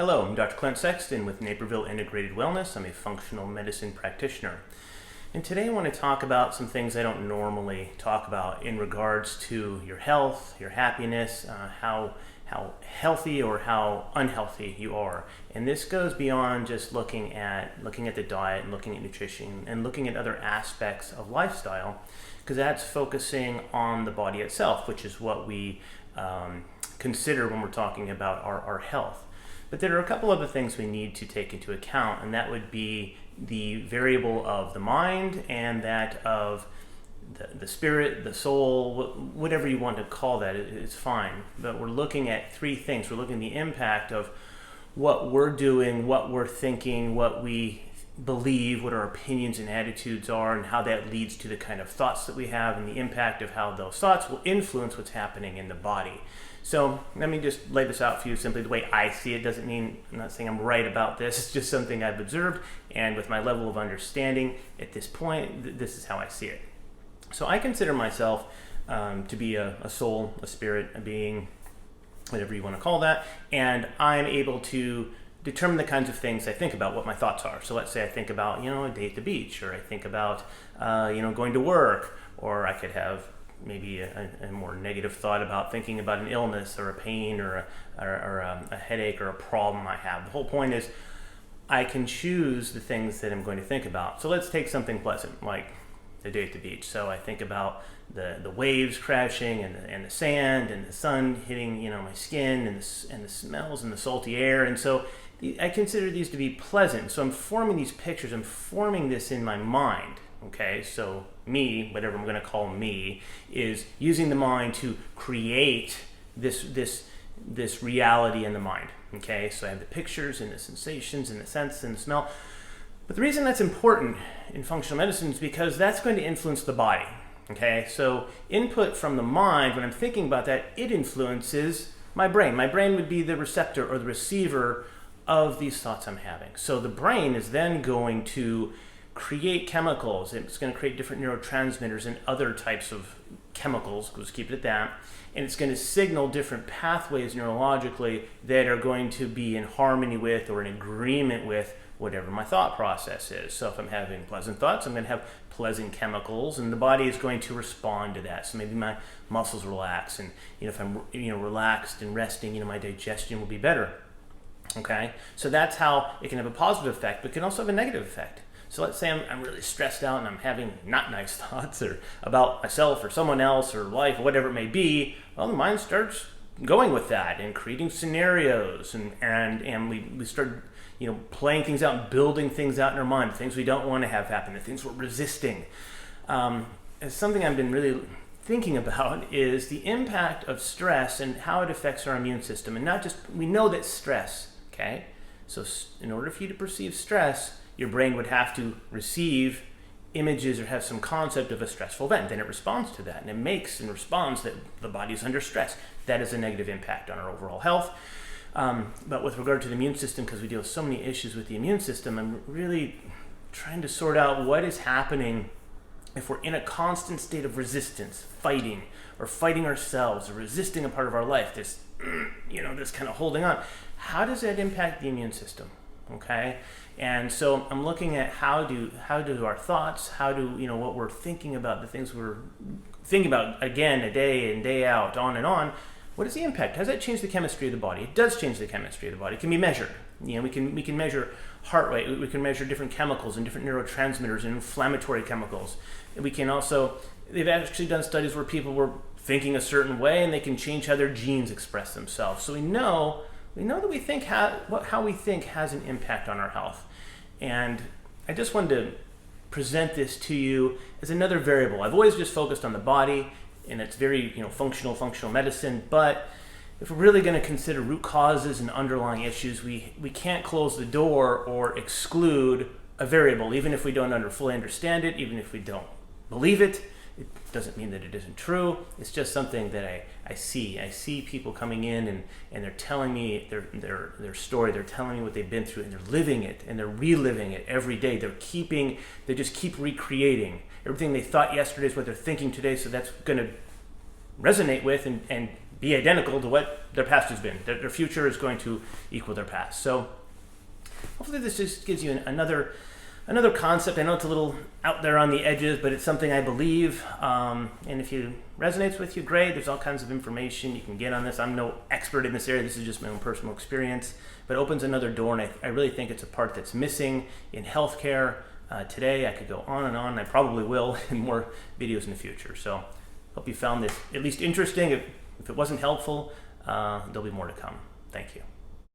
Hello, I'm Dr. Clint Sexton with Naperville Integrated Wellness. I'm a functional medicine practitioner. And today I want to talk about some things I don't normally talk about in regards to your health, your happiness, how healthy or how unhealthy you are. And this goes beyond just looking at the diet and looking at nutrition and looking at other aspects of lifestyle, because that's focusing on the body itself, which is what we consider when we're talking about our health. But there are a couple other things we need to take into account, and that would be the variable of the mind and that of the spirit, the soul, whatever you want to call that, it's fine. But we're looking at three things. We're looking at the impact of what we're doing, what we're thinking, what we believe, what our opinions and attitudes are, and how that leads to the kind of thoughts that we have, and the impact of how those thoughts will influence what's happening in the body. So let me just lay this out for you simply the way I see it. Doesn't mean, I'm not saying I'm right about this. It's just something I've observed, and with my level of understanding at this point, this is how I see it. So I consider myself to be a soul, a spirit, a being, whatever you want to call that, and I'm able to determine the kinds of things I think about, what my thoughts are. So let's say I think about, a day at the beach, or I think about, going to work, or I could have maybe a more negative thought about thinking about an illness or a pain or a headache or a problem I have. The whole point is I can choose the things that I'm going to think about. So let's take something pleasant like the day at the beach. So I think about the waves crashing and the sand and the sun hitting my skin and the smells and the salty air. And so I consider these to be pleasant. So I'm forming these pictures. I'm forming this in my mind. Okay, so me, whatever I'm going to call me, is using the mind to create this reality in the mind. Okay, so I have the pictures and the sensations and the sense and the smell. But the reason that's important in functional medicine is because that's going to influence the body. Okay, so input from the mind, when I'm thinking about that, it influences my brain. My brain would be the receptor or the receiver of these thoughts I'm having. So the brain is then going to create chemicals. It's going to create different neurotransmitters and other types of chemicals, let's keep it at that, and it's going to signal different pathways neurologically that are going to be in harmony with or in agreement with whatever my thought process is. So if I'm having pleasant thoughts, I'm going to have pleasant chemicals, and the body is going to respond to that. So maybe my muscles relax, and if I'm relaxed and resting, my digestion will be better. Okay, so that's how it can have a positive effect, but it can also have a negative effect. So let's say I'm really stressed out and I'm having not nice thoughts or about myself or someone else or life or whatever it may be. Well, the mind starts going with that and creating scenarios, and we start playing things out and building things out in our mind, things we don't want to have happen, the things we're resisting. Something I've been really thinking about is the impact of stress and how it affects our immune system. And not just, we know that stress, okay? So in order for you to perceive stress, your brain would have to receive images or have some concept of a stressful event. Then it responds to that, and it makes and responds that the body is under stress. That is a negative impact on our overall health. But with regard to the immune system, because we deal with so many issues with the immune system, I'm really trying to sort out what is happening if we're in a constant state of resistance, fighting ourselves, or resisting a part of our life, this kind of holding on. How does that impact the immune system? Okay, and so I'm looking at how do our thoughts, what we're thinking about, the things we're thinking about again, a day in, day out, on and on. What is the impact? How does that change the chemistry of the body? It does change the chemistry of the body. It can be measured. We can measure heart rate. We can measure different chemicals and different neurotransmitters and inflammatory chemicals. And we can also, they've actually done studies where people were thinking a certain way and they can change how their genes express themselves. So we know that we think how we think has an impact on our health. And I just wanted to present this to you as another variable. I've always just focused on the body, and it's very functional medicine, but if we're really going to consider root causes and underlying issues, we can't close the door or exclude a variable, even if we don't fully understand it, even if we don't believe it. It doesn't mean that it isn't true. It's just something that I see. I see people coming in and they're telling me their story. They're telling me what they've been through, and they're living it and they're reliving it every day. They just keep recreating. Everything they thought yesterday is what they're thinking today, so that's going to resonate with and be identical to what their past has been. Their future is going to equal their past. So hopefully this just gives you another concept. I know it's a little out there on the edges, but it's something I believe. And if it resonates with you, great. There's all kinds of information you can get on this. I'm no expert in this area. This is just my own personal experience, but it opens another door, and I really think it's a part that's missing in healthcare today. I could go on and on. I probably will in more videos in the future. So hope you found this at least interesting. If it wasn't helpful, there'll be more to come. Thank you.